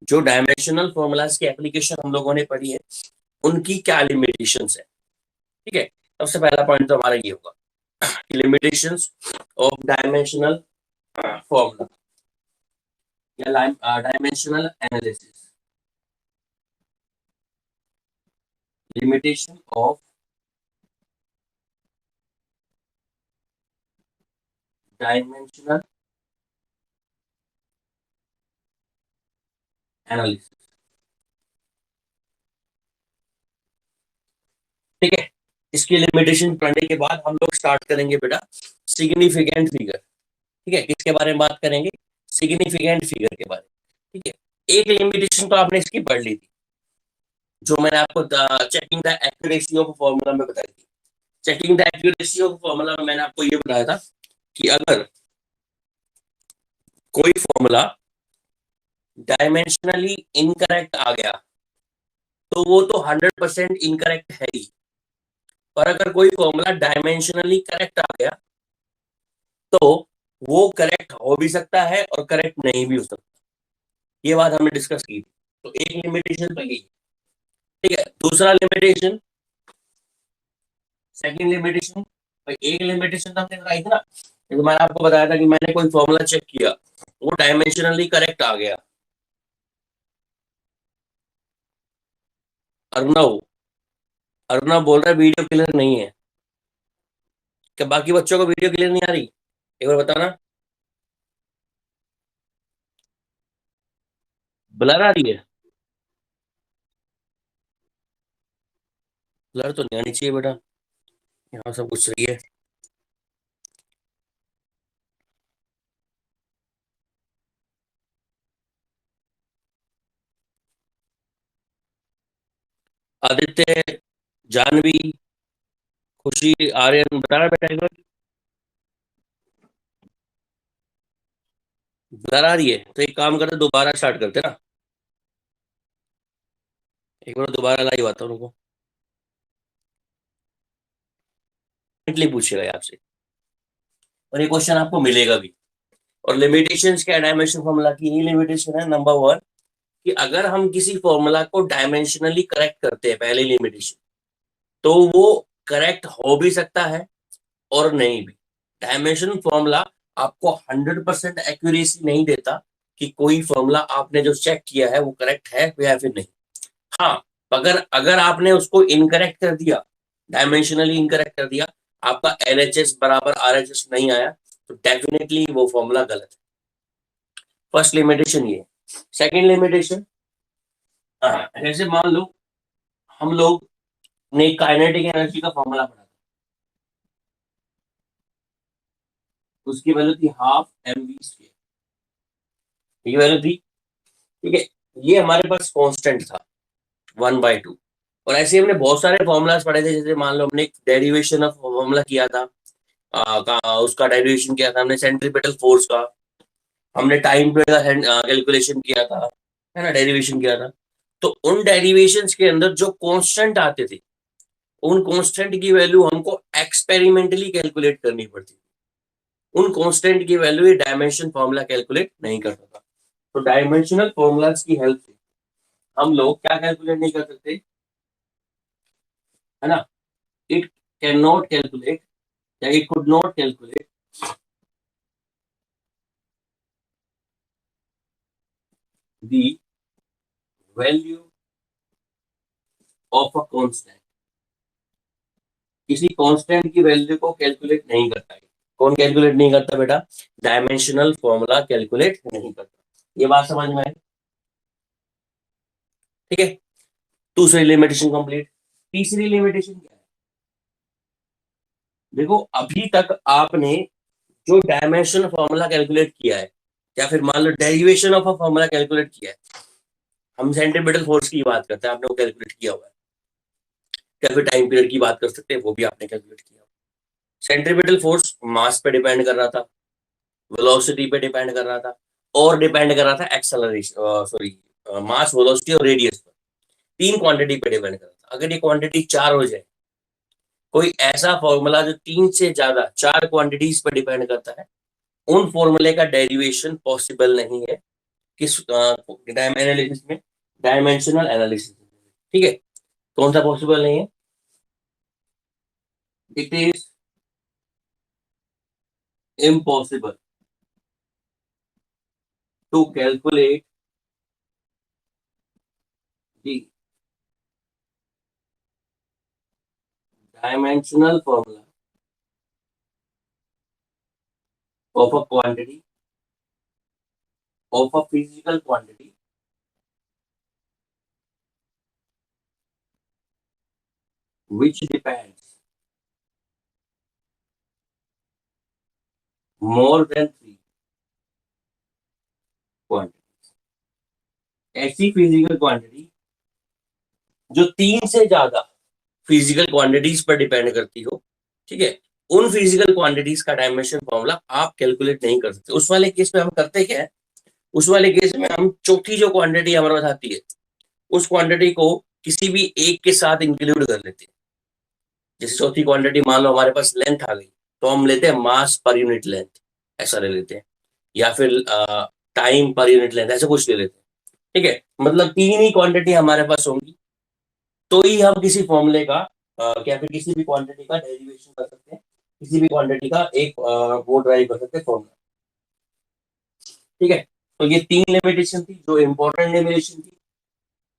जो dimensional formulas की application हम लोगों ने पढ़ी है उनकी क्या लिमिटेशंस है। ठीक है, सबसे पहला पॉइंट तो हमारा ये होगा कि लिमिटेशंस ऑफ डायमेंशनल फॉर्मूला या dimensional analysis. Limitation of dimensional analysis. ठीक है, इसकी लिमिटेशन पढ़ने के बाद हम लोग स्टार्ट करेंगे बेटा सिग्निफिकेंट फिगर। ठीक है, किसके बारे में बात करेंगे? सिग्निफिकेंट फिगर के बारे में। ठीक है, एक लिमिटेशन तो आपने इसकी पढ़ ली थी, जो मैंने आपको checking the accuracy of formula में बताई थी। Checking the accuracy of formula में मैंने आपको ये बताया था कि अगर कोई फॉर्मूला डायमेंशनली इनकरेक्ट आ गया तो वो तो 100% इनकरेक्ट है ही, पर अगर कोई फॉर्मूला डायमेंशनली करेक्ट आ गया तो वो करेक्ट हो भी सकता है और करेक्ट नहीं भी हो सकता। ये बात हमने डिस्कस की थी। तो एक लिमिटेशन तो यही। ठीक है, दूसरा लिमिटेशन, सेकंड लिमिटेशन। भाई एक लिमिटेशन तो हमने बताई थी ना, तो मैंने आपको बताया था कि मैंने कोई फॉर्मूला चेक किया, वो डायमेंशनली करेक्ट आ गया। अर्नव अर्नव बोल रहा है वीडियो क्लियर नहीं है। क्या बाकी बच्चों को वीडियो क्लियर नहीं आ रही? एक बार बताना। ब्लर आ रही है? ब्लर तो नहीं आनी चाहिए बेटा, यहाँ सब कुछ सही है। आदित्य, जानवी, खुशी, आर्यन, बताना बेटा एक बार। ब्लर आ रही है तो एक काम करते दोबारा स्टार्ट करते ना। एक बार दोबारा लाइव आता हूँ, रुको। पूछेगा ये आपसे और ये क्वेश्चन आपको मिलेगा भी। और लिमिटेशंस क्या, डायमेंशन फॉर्मूला की यही लिमिटेशन है नंबर वन, कि अगर हम किसी फॉर्मूला को डायमेंशनली करेक्ट करते हैं, पहली लिमिटेशन, तो वो करेक्ट हो भी सकता है और नहीं भी। डायमेंशन फॉर्मूला आपको 100% एक्यूरेसी नहीं देता कि कोई फॉर्मूला आपने जो चेक किया है वो करेक्ट है या फिर नहीं। हाँ, अगर अगर आपने उसको इनकरेक्ट कर दिया, डायमेंशनली इनकरेक्ट कर दिया, आपका एलएचएस बराबर आरएचएस नहीं आया, तो डेफिनेटली वो फॉर्मूला गलत है। फर्स्ट लिमिटेशन ये। सेकंड लिमिटेशन, जैसे मान लो हम लोग ने काइनेटिक एनर्जी का फॉर्मूला पढ़ा था, उसकी वैल्यू थी हाफ एम वी स्क्वायर। ये वैल्यू थी। ठीक है, ये हमारे पास कांस्टेंट था 1/2। और ऐसे हमने बहुत सारे फॉर्मूलाज पढ़े थे, जैसे मान लो हमने डेरिवेशन ऑफ फॉर्मूला किया था, उसका डेरिवेशन किया था हमने सेंट्रीपिटल फोर्स का, हमने टाइम पे कैलकुलेशन किया था, है ना, डेरिवेशन किया था। तो उन डेरिवेशंस के अंदर जो कांस्टेंट आते थे, उन कांस्टेंट की वैल्यू हमको एक्सपेरिमेंटली कैलकुलेट करनी पड़ती। उन कांस्टेंट की वैल्यू ये डायमेंशन फॉर्मूला कैलकुलेट नहीं करता था। तो डायमेंशनल फॉर्मूलाज की हेल्प से हम लोग क्या कैलकुलेट नहीं कर सकते, है ना, इट कैन नॉट कैलकुलेट या it could not calculate the value of a constant. किसी कांस्टेंट की वैल्यू को कैलकुलेट नहीं करता है। कौन कैलकुलेट नहीं करता बेटा? डायमेंशनल फॉर्मूला कैलकुलेट नहीं करता। ये बात समझ में आई? ठीक है, दूसरी लिमिटेशन कंप्लीट। तीसरी लिमिटेशन क्या है? देखो, अभी तक आपने जो डायमेंशन फॉर्मूला कैलकुलेट किया है, या फिर मान लो derivation of a formula calculate किया है, हम सेंट्रीपिटल फोर्स की बात करते हैं, आपने वो कैलकुलेट किया हुआ है, या फिर टाइम पीरियड की बात कर सकते हैं, वो भी आपने कैलकुलेट किया। सेंट्रीपिटल फोर्स मास पे डिपेंड कर रहा था, वेलोसिटी पे डिपेंड कर रहा था, और डिपेंड कर रहा था एक्सेलरेशन, सॉरी, मास, वेलोसिटी और रेडियस पर। तीन क्वांटिटी पे डिपेंड कर रहा था। अगर ये क्वांटिटी चार हो जाए, कोई ऐसा फॉर्मूला जो तीन से ज्यादा चार क्वांटिटीज पर डिपेंड करता है, उन फॉर्मूले का डेरिवेशन पॉसिबल नहीं है, किस एनालिसिस में, डायमेंशनल एनालिसिस। ठीक है, कौन सा पॉसिबल नहीं है? It is impossible to calculate the dimensional formula of a quantity, of a physical quantity which depends more than three quantities। ऐसी फिजिकल क्वांटिटी जो तीन से ज्यादा फिजिकल क्वांटिटीज पर डिपेंड करती हो, ठीक है, उन फिजिकल क्वांटिटीज का डायमेंशन फॉर्मूला आप कैलकुलेट नहीं कर सकते। उस वाले केस में हम करते क्या है, उस वाले केस में हम चौथी जो क्वांटिटी हमारे पास आती है, उस क्वांटिटी को किसी भी एक के साथ इंक्लूड कर लेते हैं। जैसे चौथी क्वांटिटी मान लो हमारे पास लेंथ आ गई, तो हम लेते हैं मास पर यूनिट लेंथ, ऐसा ले लेते हैं, या फिर टाइम पर यूनिट लेंथ, ऐसा कुछ ले लेते हैं। ठीक है, मतलब तीन ही क्वांटिटी हमारे पास होंगी, तो ही हम किसी फॉर्मूले का या फिर किसी भी क्वांटिटी का डेरिवेशन कर सकते हैं, किसी भी क्वांटिटी का एक वो ड्राइव कर सकते हैं फॉर्मूला। ठीक है, तो ये तीन लिमिटेशन थी, जो इंपॉर्टेंट लिमिटेशन थी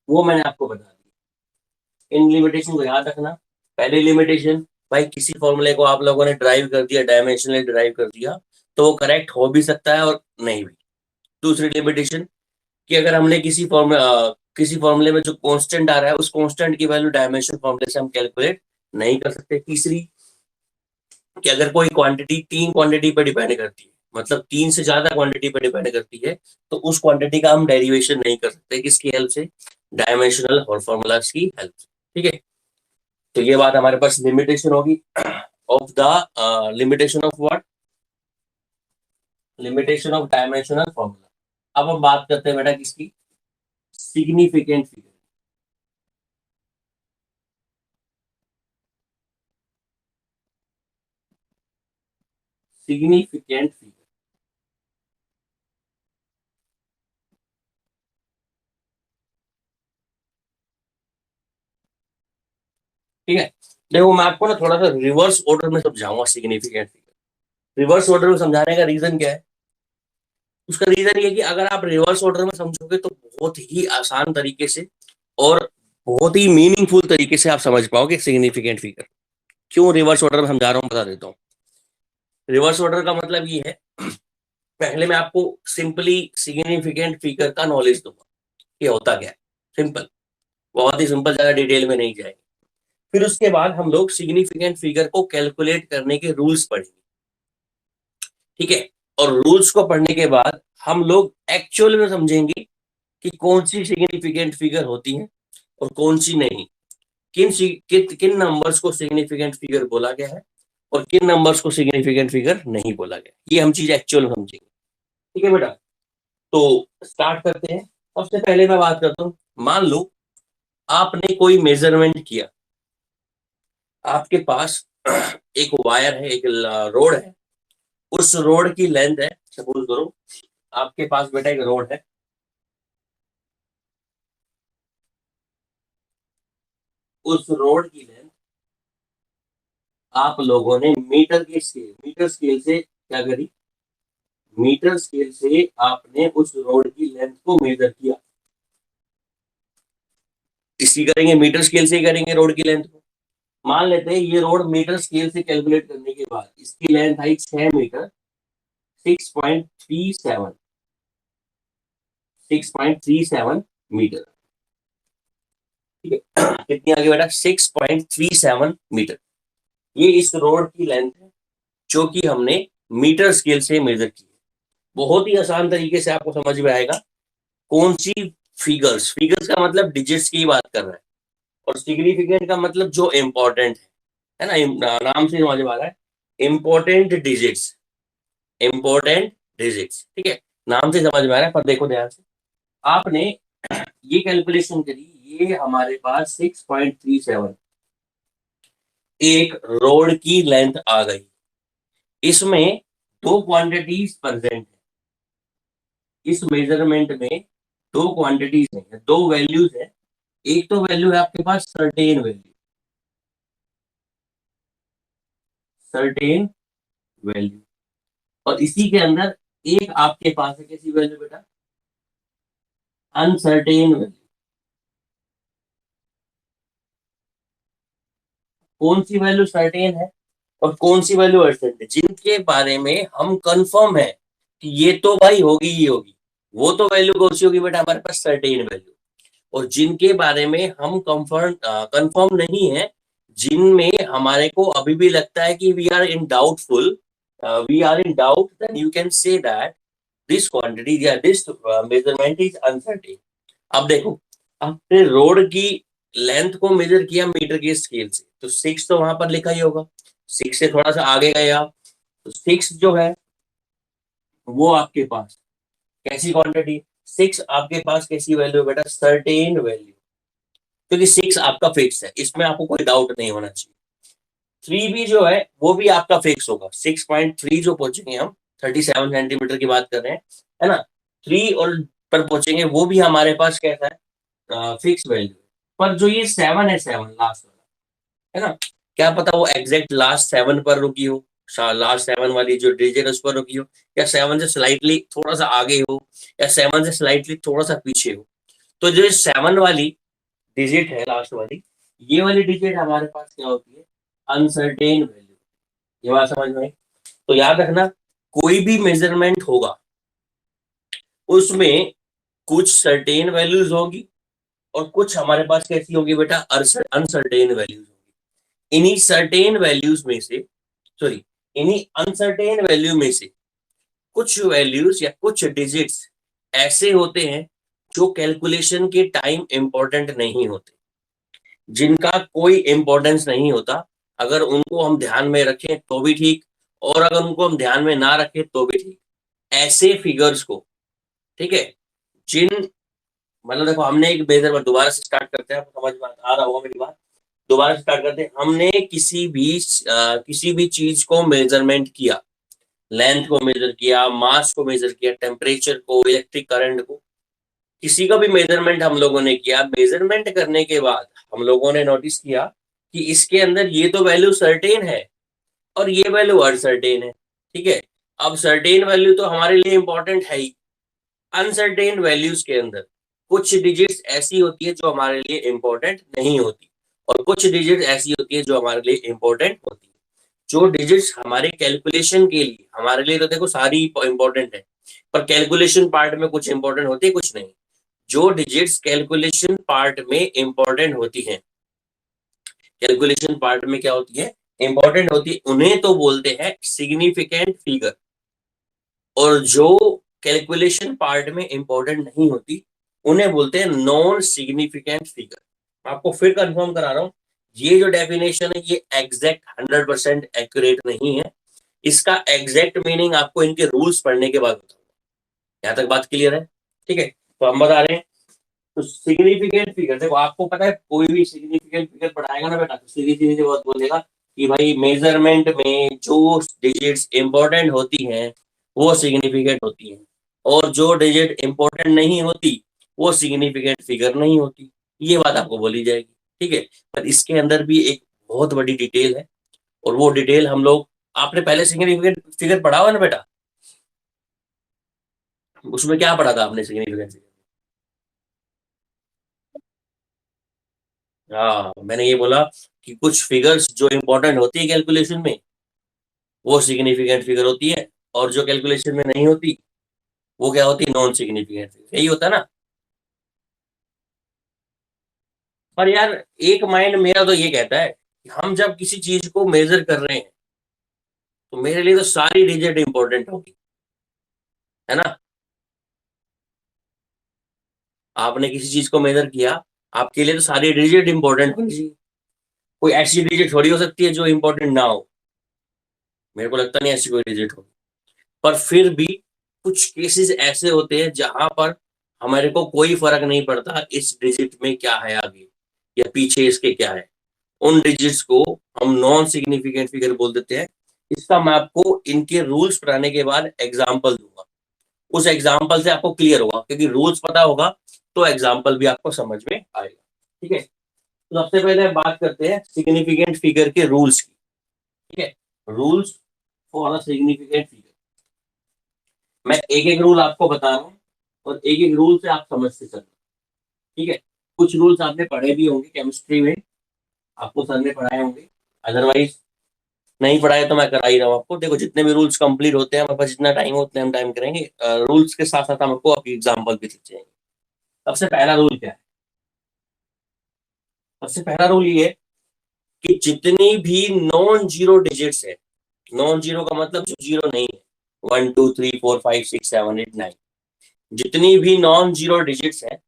वो मैंने आपको बता दी। इन लिमिटेशन को याद रखना। पहली लिमिटेशन, भाई किसी फॉर्मूले को आप लोगों ने ड्राइव कर दिया, डायमेंशनली ड्राइव कर दिया, तो वो करेक्ट हो भी सकता है और नहीं भी। दूसरी लिमिटेशन, कि अगर हमने किसी फॉर्मूले में जो कांस्टेंट आ रहा है, उस कांस्टेंट की वैल्यू डायमेंशन फॉर्मूले से हम कैलकुलेट नहीं कर सकते। तीसरी, कि अगर कोई क्वांटिटी तीन क्वांटिटी पर डिपेंड करती है, मतलब तीन से ज्यादा क्वांटिटी पर डिपेंड करती है, तो उस क्वांटिटी का हम डेरिवेशन नहीं कर सकते। किसकी हेल्प से? डायमेंशनल और फॉर्मूलाज की हेल्प से। ठीक है, तो ये बात हमारे पास लिमिटेशन होगी of the limitation of what, limitation of dimensional formula. अब हम बात करते हैं बेटा किसकी? Significant figure. सिग्निफिकेंट फिगर, ठीक है। देखो मैं आपको ना थोड़ा सा रिवर्स ऑर्डर में समझाऊंगा सिग्निफिकेंट फिगर। रिवर्स ऑर्डर में समझाने का रीजन क्या है? उसका रीजन ये है कि अगर आप रिवर्स ऑर्डर में समझोगे तो बहुत ही आसान तरीके से और बहुत ही मीनिंगफुल तरीके से आप समझ पाओगे सिग्निफिकेंट फिगर। क्यों रिवर्स ऑर्डर में समझा रहा हूँ, बता देता हूँ। रिवर्स ऑर्डर का मतलब ये है, पहले मैं आपको सिंपली सिग्निफिकेंट फिगर का नॉलेज दूंगा कि होता क्या है। सिंपल, बहुत ही सिंपल, ज्यादा डिटेल में नहीं जाएंगे। फिर उसके बाद हम लोग सिग्निफिकेंट फिगर को कैलकुलेट करने के रूल्स पढ़ेंगे। ठीक है, और रूल्स को पढ़ने के बाद हम लोग एक्चुअल में समझेंगे कि कौन सी सिग्निफिकेंट फिगर होती है और कौन सी नहीं। किन नंबर्स को सिग्निफिकेंट फिगर बोला गया है और किन नंबर्स को सिग्निफिकेंट फिगर नहीं बोला गया, ये हम चीज एक्चुअल में समझेंगे। ठीक है बेटा, तो स्टार्ट करते हैं। सबसे पहले मैं बात करता हूँ, मान लो आपने कोई मेजरमेंट किया, आपके पास एक वायर है, एक रोड है, उस रोड की लेंथ है, सपोज करो आपके पास बेटा एक रोड है, उस रोड की लेंथ आप लोगों ने मीटर स्केल से क्या करी? मीटर स्केल से आपने उस रोड की लेंथ को मेजर किया। इसी करेंगे, मीटर स्केल से ही करेंगे रोड की लेंथ को। मान लेते हैं ये रोड मीटर स्केल से कैलकुलेट करने के बाद इसकी लेंथ आई 6 मीटर, 6.37, 6.37 मीटर। ठीक है, कितनी आगे बेटा? 6.37 मीटर। ये इस रोड की लेंथ है जो कि हमने मीटर स्केल से मेजर की है। बहुत ही आसान तरीके से आपको समझ में आएगा कौन सी फिगर्स, फिगर्स का मतलब डिजिट्स की बात कर रहा है, और सिग्निफिकेंट का मतलब जो इम्पोर्टेंट है ना, नाम से समझ में आ रहा है, इम्पोर्टेंट डिजिट्स, इम्पोर्टेंट डिजिट्स। ठीक है, नाम से समझ में आ रहा है, पर देखो ध्यान से, आपने ये कैलकुलेशन करी, ये हमारे पास 6.37 एक रोड की लेंथ आ गई। इसमें दो क्वांटिटीज प्रेजेंट है, इस मेजरमेंट में दो क्वांटिटीज हैं, दो वैल्यूज हैं। एक तो वैल्यू है आपके पास सर्टेन वैल्यू, सर्टेन वैल्यू, और इसी के अंदर एक आपके पास है कैसी वैल्यू बेटा, अनसर्टेन वैल्यू। कौन सी वैल्यू सर्टेन है और कौन सी वैल्यू अनसर्टेन है, जिनके बारे में हम कंफर्म है कि ये तो भाई होगी ही होगी, वो तो वैल्यू कौन सी होगी बेटा, हमारे पास सर्टेन वैल्यू। और जिनके बारे में हम कंफर्म नहीं है, जिनमें हमारे को अभी भी लगता है कि we are in doubtful, we are in doubt, then you can say that this quantity या दिस मेजरमेंट इज अनसर्टेन। अब देखो, आपने रोड की लेंथ को मेजर किया मीटर के स्केल से, तो 6 तो वहां पर लिखा ही होगा, 6 से थोड़ा सा आगे गए आप, तो 6 जो है वो आपके पास कैसी क्वांटिटी, 6 आपके पास कैसी वैल्यू है बेटा, सर्टेन वैल्यू, क्योंकि 6 आपका फिक्स है, इसमें आपको कोई डाउट नहीं होना चाहिए। 3 भी जो है वो भी आपका फिक्स होगा, 6.3 जो पहुंचेंगे हम, 37 सेंटीमीटर की बात कर रहे हैं, है ना, 3 और पर पहुंचेंगे, वो भी हमारे पास कैसा है, फिक्स वैल्यू। पर जो ये 7 है, 7 लास्ट वाला, है ना, क्या पता वो एग्जैक्ट लास्ट 7 पर रुकी हो, लास्ट 7 वाली जो डिजिट उस पर रुकी हो, या 7 से स्लाइटली थोड़ा सा आगे हो, या 7 से स्लाइटली थोड़ा सा पीछे हो। तो जो 7 वाली डिजिट है लास्ट वाली, ये वाली डिजिट हमारे पास क्या होती है, अनसर्टेन वैल्यू। ये बात समझ में आई? तो याद रखना, कोई भी मेजरमेंट होगा उसमें कुछ सर्टेन वैल्यूज होगी और कुछ हमारे पास कैसी होगी बेटा, अनसर्टेन वैल्यूज होगी। इन्हीं सर्टेन वैल्यूज में से, सॉरी, इन्हीं अनसर्टेन वैल्यू में से कुछ वैल्यूज या कुछ डिजिट्स ऐसे होते हैं जो कैलकुलेशन के टाइम इंपॉर्टेंट नहीं होते, जिनका कोई इंपॉर्टेंस नहीं होता। अगर उनको हम ध्यान में रखें तो भी ठीक, और अगर उनको हम ध्यान में ना रखें तो भी ठीक। ऐसे फिगर्स को, ठीक है, जिन, मतलब देखो, हमने एक बेहतर बार दोबारा से स्टार्ट करते हैं, आपको समझ में आ रहा होगा मेरी बात, दोबारा स्टार्ट करते हैं। हमने किसी भी चीज को मेजरमेंट किया, लेंथ को मेजर किया, मास को मेजर किया, टेम्परेचर को, इलेक्ट्रिक करंट को, किसी का भी मेजरमेंट हम लोगों ने किया। मेजरमेंट करने के बाद हम लोगों ने नोटिस किया कि इसके अंदर ये तो वैल्यू सर्टेन है और ये वैल्यू अनसर्टेन है, ठीक है। अब सर्टेन वैल्यू तो हमारे लिए इंपॉर्टेंट है ही, अनसर्टेन वैल्यूज के अंदर कुछ डिजिट्स ऐसी होती है जो हमारे लिए इंपॉर्टेंट नहीं होती, और कुछ डिजिट्स ऐसी होती है जो हमारे लिए इंपॉर्टेंट होती है। जो डिजिट्स हमारे कैलकुलेशन के लिए, हमारे लिए तो देखो सारी इंपॉर्टेंट है, पर कैलकुलेशन पार्ट में कुछ इंपॉर्टेंट होती है, कुछ नहीं। जो डिजिट्स कैलकुलेशन पार्ट में इंपॉर्टेंट होती हैं, कैलकुलेशन पार्ट में क्या होती है, इंपॉर्टेंट होती है, उन्हें तो बोलते हैं सिग्निफिकेंट फिगर। और जो कैलकुलेशन पार्ट में इंपॉर्टेंट नहीं होती, उन्हें बोलते हैं नॉन सिग्निफिकेंट फिगर। मैं आपको फिर कंफर्म करा रहा हूं, ये जो डेफिनेशन है ये एग्जैक्ट 100% एक्यूरेट नहीं है, इसका एग्जैक्ट मीनिंग आपको इनके रूल्स पढ़ने के बाद बताऊंगा। यहां तक बात क्लियर है? ठीक है, तो हम बता रहे हैं, तो सिग्निफिकेंट फिगर, देखो आपको पता है कोई भी सिग्निफिकेंट फिगर पढ़ाएगा ना बेटा, तो सीधी सीधी बात बोलेगा कि भाई मेजरमेंट में जो डिजिट्स इंपॉर्टेंट होती हैं वो सिग्निफिकेंट होती हैं, और जो डिजिट इंपॉर्टेंट नहीं होती वो सिग्निफिकेंट फिगर नहीं होती। ये बात आपको बोली जाएगी, ठीक है। पर इसके अंदर भी एक बहुत बड़ी डिटेल है, और वो डिटेल हम लोग, आपने पहले सिग्निफिकेंट फिगर पढ़ा हुआ ना बेटा, उसमें क्या पढ़ा था आपने सिग्निफिकेंट फिगर? हाँ, मैंने ये बोला कि कुछ फिगर्स जो इंपॉर्टेंट होती है कैलकुलेशन में वो सिग्निफिकेंट फिगर होती है, और जो कैलकुलेशन में नहीं होती वो क्या होती है, नॉन सिग्निफिकेंट फिगर। यही होता है ना। पर यार, एक माइंड मेरा तो ये कहता है कि हम जब किसी चीज को मेजर कर रहे हैं तो मेरे लिए तो सारी डिजिट इंपॉर्टेंट होगी, है ना। आपने किसी चीज को मेजर किया, आपके लिए तो सारी डिजिट इंपॉर्टेंट होनी चाहिए। कोई ऐसी डिजिट थोड़ी हो सकती है जो इंपॉर्टेंट ना हो, मेरे को लगता नहीं ऐसी कोई डिजिट हो। पर फिर भी कुछ केसेस ऐसे होते हैं जहां पर हमारे को कोई फर्क नहीं पड़ता इस डिजिट में क्या है आगे या पीछे इसके क्या है, उन डिजिट्स को हम नॉन सिग्निफिकेंट फिगर बोल देते हैं। इसका मैं आपको इनके रूल्स पढ़ाने के बाद एग्जांपल दूंगा, उस एग्जाम्पल से आपको क्लियर होगा, क्योंकि रूल्स पता होगा तो एग्जाम्पल भी आपको समझ में आएगा। ठीक है, तो सबसे पहले बात करते हैं सिग्निफिकेंट फिगर के रूल्स की। ठीक है, rules for a significant figure. मैं एक एक रूल आपको बता रहा हूँ और एक एक रूल से आप समझते चलना। ठीक है, कुछ रूल्स आपने पढ़े भी होंगे केमिस्ट्री में, आपको सर ने पढ़ाए होंगे, अदरवाइज नहीं पढ़ाए तो मैं करा ही रहा हूँ आपको। देखो, जितने भी रूल्स कंप्लीट होते हैं हमारे पास, जितना टाइम हो उतने हम टाइम करेंगे। रूल्स के साथ साथ हमको आपकी एग्जाम्पल भी दिख जाएंगे। सबसे पहला रूल क्या है? सबसे पहला रूल ये है कि जितनी भी नॉन जीरो डिजिट्स है, नॉन जीरो का मतलब जो जीरो नहीं है, 1 2 3 4 5 6 7 8 9, जितनी भी नॉन जीरो डिजिट्स है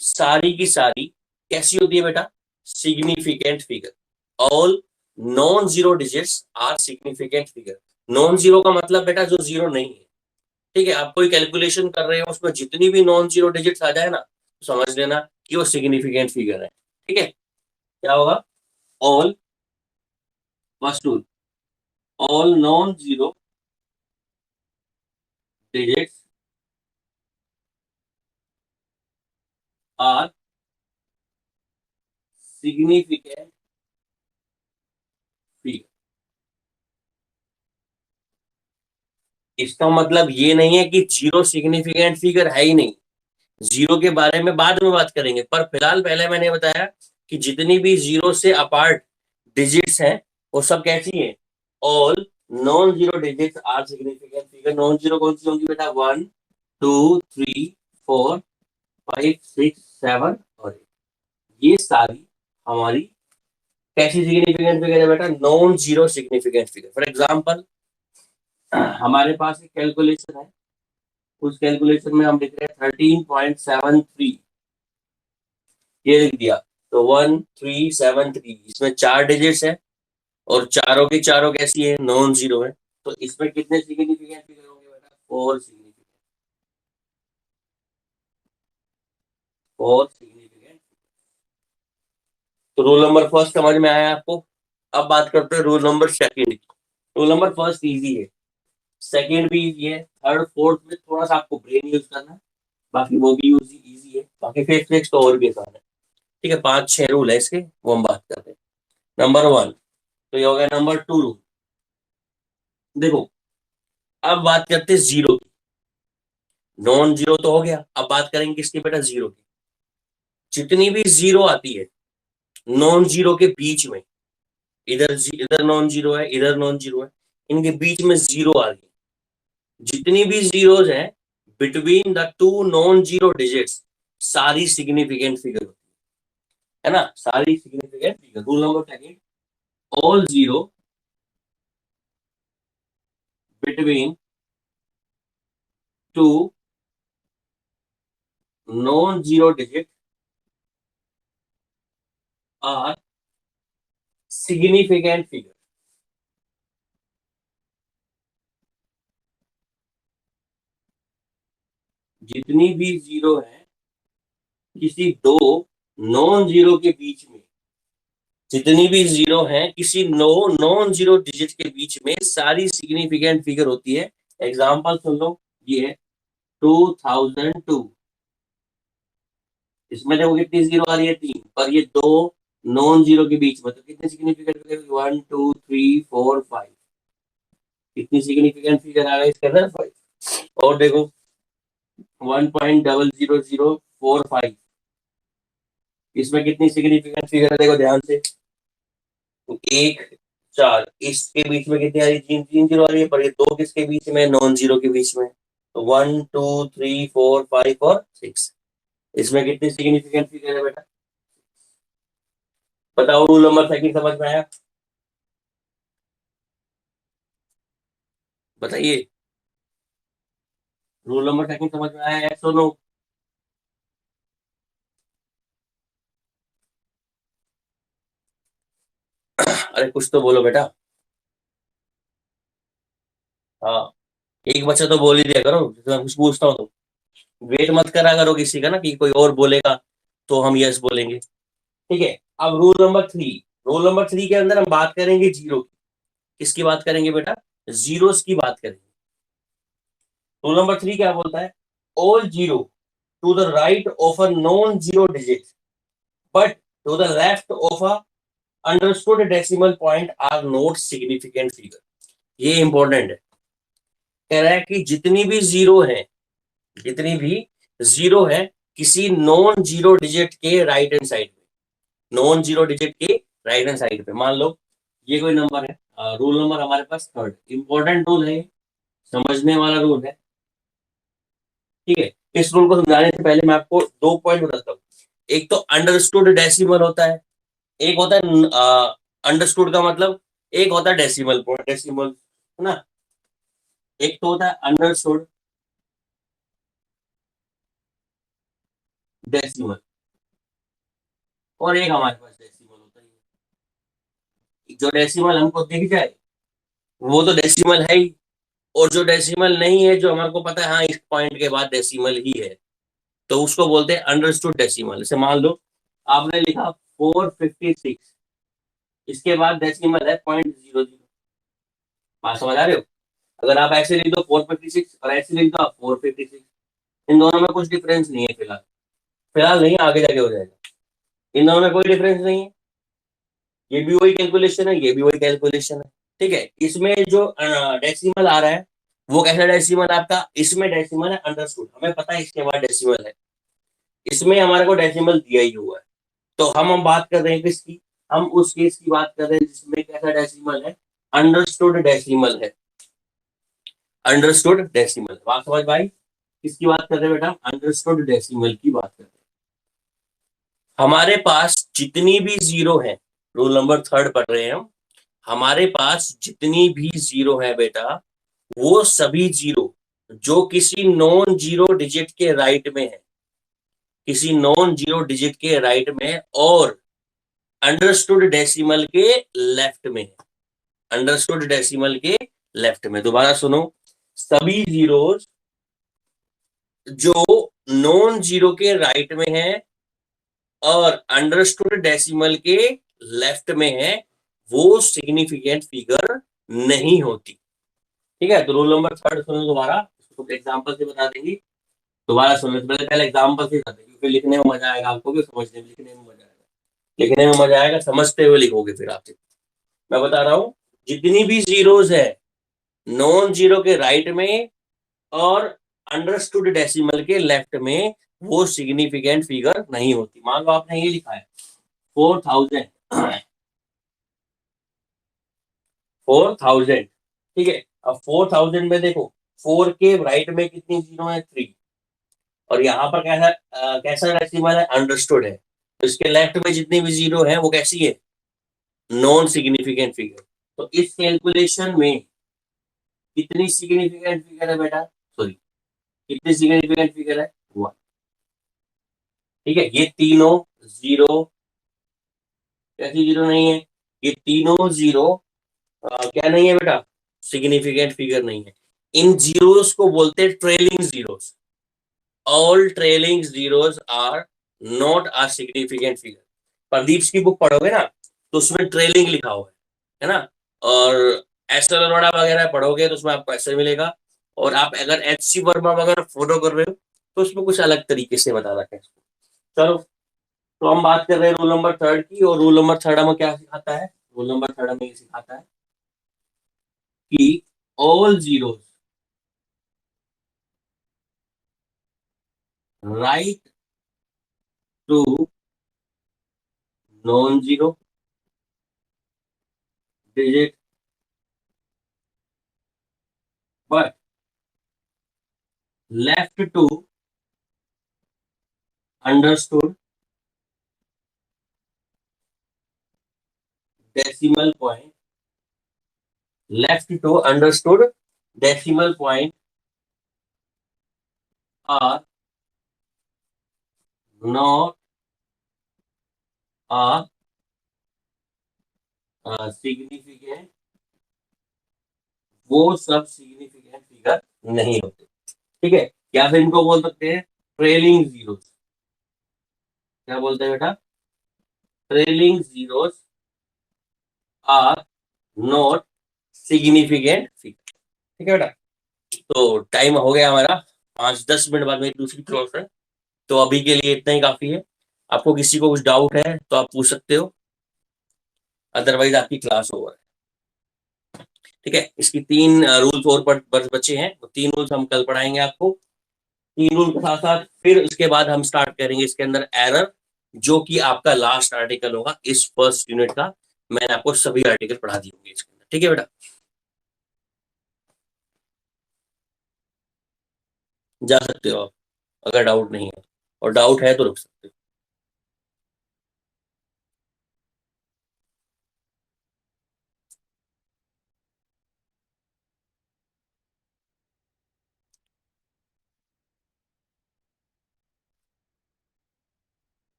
सारी की सारी कैसी होती है बेटा? Significant figure. All non zero digits are significant figure. Non zero का मतलब बेटा जो जीरो नहीं है। ठीक है, आप कोई कैलकुलेशन कर रहे हो, उसमें जितनी भी नॉन जीरो डिजिट्स आ जाए ना, तो समझ लेना कि वो सिग्निफिकेंट फिगर है। ठीक है, क्या होगा? All, first rule, all non zero digits are significant figure. इसका मतलब ये नहीं है कि जीरो सिग्निफिकेंट फिगर है ही नहीं, जीरो के बारे में बाद में बात करेंगे, पर फिलहाल पहले मैंने बताया कि जितनी भी जीरो से अपार्ट डिजिट्स हैं वो सब कैसी है? All non zero digits are significant figure. Non zero कौन सी होंगी बेटा? 1 2 3 4 5 6 7 और 8, ये सारी हमारी कैसी सिग्निफिकेंट फिगर है बेटा? Non zero significant figure. For example, हमारे पास एक कैलकुलेशन है, उस कैलकुलेशन में हम लिख रहे हैं 13.73, ये लिख दिया। तो 1373, इसमें 4 डिजिट्स है और चारों की चारों कैसी है? नॉन जीरो है। तो इसमें कितने सिग्निफिकेंट फिगर होंगे बेटा? 4 सिग्निफिकेंट, 4 सिग्निफिकेंट। तो रूल नंबर फर्स्ट समझ में आया आपको। अब बात करते हैं rule number second. Rule number first easy है, सेकंड भी इजी है, थर्ड फोर्थ में थोड़ा सा आपको ब्रेन यूज करना है, बाकी वो भी इजी है, बाकी फिफ्थ सिक्स तो और भी आसान है। ठीक है, 5 6 रूल है इसके, वो हम बात करते हैं। नंबर 1, तो ये हो गया। नंबर 2 रूल, देखो अब बात करते हैं जीरो की। नॉन जीरो तो हो गया, अब बात करेंगे किसकी बेटा? जीरो की। जितनी भी जीरो आती है नॉन जीरो के बीच में, इधर नॉन जीरो है, इधर नॉन जीरो है, इनके बीच में जीरो आ गई, जितनी भी जीरोज हैं between the two non zero digits, सारी सिग्निफिकेंट फिगर होती है ना, सारी significant figure. Rule number second, all zero between two non zero digit are significant figure. जितनी भी जीरो है किसी दो नॉन जीरो के बीच में, जितनी भी जीरो हैं किसी नॉन जीरो डिजिट के बीच में, सारी सिग्निफिकेंट फिगर होती है। एग्जांपल सुन लो, ये है 2002, इसमें देखो कितनी जीरो आ रही है? 3, पर ये दो नॉन जीरो के बीच में, तो कितनी सिग्निफिकेंट फिगर? 1 2 3 4 5, कितनी सिग्निफिकेंट फिगर आ रहा है इसके अंदर? 5। और देखो 1.0004 5, इसमें कितनी सिग्निफिकेंट फिगर है? देखो ध्यान से, तो 1 4, इसके बीच में कितनी आ रही है? 3 3 जीरो आ रही है, पर ये दो किसके बीच में? नॉन जीरो के बीच में। तो 1 2 3 4 5 और 6, इसमें कितनी सिग्निफिकेंट फिगर है बेटा? बताओ, रूल नंबर सेकंड समझ में आया? बताइए, रूल नंबर सेकंड समझ में आया है? सुनो, अरे कुछ तो बोलो बेटा। हाँ, एक बच्चा तो बोल ही दिया करो जैसे मैं कुछ पूछता हूँ तो। वेट मत करा करो किसी का ना कि कोई और बोलेगा तो हम यस बोलेंगे। ठीक है, अब रूल नंबर 3। रूल नंबर 3 के अंदर हम बात करेंगे जीरो की। किसकी बात करेंगे बेटा? जीरोस की बात करेंगे। रूल नंबर 3 क्या बोलता है? All zero to the right of a non zero digit but to the left of a understood decimal point are not significant figure. ये इंपॉर्टेंट है। कह रहा है कि जितनी भी जीरो है किसी नॉन जीरो डिजिट के राइट हैंड साइड में, नॉन जीरो डिजिट के राइट हैंड साइड पे, मान लो ये कोई नंबर है, रूल नंबर हमारे पास थर्ड, इंपॉर्टेंट रूल है, समझने वाला रूल है। ठीक है, इस रूल को समझाने से पहले मैं आपको दो पॉइंट बताता हूँ। एक तो अंडरस्टूड डेसिमल होता है, एक होता है अंडरस्टूड का मतलब, एक होता है डेसिमल पॉइंट, डेसिमल है ना। एक तो होता है अंडरस्टूड डेसिमल, और एक हमारे पास डेसिमल होता है। जो डेसिमल हमको दिख जाए वो तो डेसिमल है ही, और जो डेसिमल नहीं है, जो हमारे को पता है हाँ इस पॉइंट के बाद डेसिमल ही है, तो उसको बोलते हैं अंडरस्टूड डेसिमल। जैसे मान लो आपने लिखा 456, इसके बाद डेसिमल है 0.00। बात समझ आ रहे हो? अगर आप ऐसे लिख दो 456 और ऐसे लिख दो आप 456, इन दोनों में कुछ डिफरेंस नहीं है फिलहाल, फिलहाल नहीं, आगे जाके हो जाएगा। इन दोनों में कोई डिफरेंस नहीं है, ये भी वही कैलकुलेशन है, ये भी वही कैलकुलेशन है। ठीक है, इसमें जो डेसिमल आ रहा है वो कैसा डेसिमल आपका, इसमें डेसिमल है अंडरस्टूड, हमें पता है इसके बाद डेसिमल है, इसमें हमारे को डेसिमल दिया ही हुआ है। तो हम बात कर रहे हैं किसकी, हम उस केस की बात कर रहे हैं जिसमें कैसा डेसिमल है, अंडरस्टूड डेसिमल है, अंडरस्टूड डेसिमल। बात समझ भाई, किसकी बात कर रहे हैं बेटा, अंडरस्टूड डेसिमल की बात कर रहे हैं। हमारे पास जितनी भी जीरो है, रूल नंबर थर्ड पढ़ रहे हैं हम, हमारे पास जितनी भी जीरो है बेटा, वो सभी जीरो जो किसी नॉन जीरो डिजिट के राइट में है, किसी नॉन जीरो डिजिट के राइट में और अंडरस्टूड डेसिमल के लेफ्ट में है, अंडरस्टूड डेसिमल के लेफ्ट में। दोबारा सुनो, सभी जीरोस जो नॉन जीरो के राइट में है और अंडरस्टूड डेसिमल के लेफ्ट में है, वो सिग्निफिकेंट फिगर नहीं होती। ठीक है, तो रूल नंबर थर्ड सुनो दोबारा, इसको एग्जांपल से बता देंगे। दोबारा सुनो, पहले पहले एग्जांपल से बता देंगे, क्योंकि लिखने में मजा आएगा आपको, भी समझने में, लिखने में मजा आएगा, लिखने में मजा आएगा, समझते हुए लिखोगे फिर आप। मैं बता रहा हूं, जितनी भी जीरोस है नॉन जीरो के राइट में और अंडरस्टूड डेसिमल के लेफ्ट में, वो सिग्निफिकेंट फिगर नहीं होती। मान लो आपने ये लिखा है 4000, 4000, ठीक है। अब 4000 में देखो, 4 के राइट में कितनी जीरो है, 3, और यहाँ पर कैसा कैसा डेसिमल है, अंडरस्टूड है, तो इसके लेफ्ट में जितनी भी जीरो है वो कैसी है, नॉन सिग्निफिकेंट फिगर। तो इस कैलकुलेशन में कितनी सिग्निफिकेंट फिगर है बेटा, सॉरी, कितनी सिग्निफिकेंट फिगर है, 1। ठीक है, ये तीनों जीरो, कैसी जीरो नहीं है, ये तीनों जीरो क्या नहीं है बेटा, सिग्निफिकेंट फिगर नहीं है। इन जीरोस को बोलते हैं trailing zeros. All trailing zeros are not a significant figure. Pradeep की बुक पढ़ोगे ना, तो उसमें ट्रेलिंग लिखा हुआ है ना, और एस्टर अरोड़ा वगैरह पढ़ोगे तो उसमें आपको ऐसे मिलेगा, और आप अगर एच सी वर्मा वगैरह फॉलो कर रहे हो तो उसमें कुछ अलग तरीके से बता रखा है। चलो, तो हम बात कर रहे हैं रूल नंबर थर्ड की, और रूल नंबर थर्ड हमें क्या सिखाता है, रूल नंबर थर्ड हमें ये सिखाता है कि all zeros right to non zero digit but left to understood decimal point, left to understood decimal point are not a significant, वो सब सिग्निफिकेंट फिगर नहीं होते। ठीक है, या फिर इनको बोल सकते हैं ट्रेलिंग जीरोस। क्या बोलते हैं बेटा, trailing zeros are not significant figure. ठीक है बेटा, तो टाइम हो गया हमारा, 5-10 मिनट बाद मेरी दूसरी क्लास है, तो अभी के लिए इतना ही काफी है। आपको किसी को कुछ डाउट है तो आप पूछ सकते हो, अदरवाइज आपकी क्लास ओवर है। ठीक है, इसकी 3 रूल्स और बचे हैं, तो 3 रूल्स हम कल पढ़ाएंगे आपको। 3 रूल के साथ साथ फिर उसके बाद हम स्टार्ट करेंगे इसके अंदर एरर, जो कि आपका लास्ट आर्टिकल होगा इस फर्स्ट यूनिट का। मैंने आपको सभी आर्टिकल पढ़ा दिए होंगे इसके अंदर। ठीक है बेटा, जा सकते हो आप, अगर डाउट नहीं है, और डाउट है तो रुक सकते हो।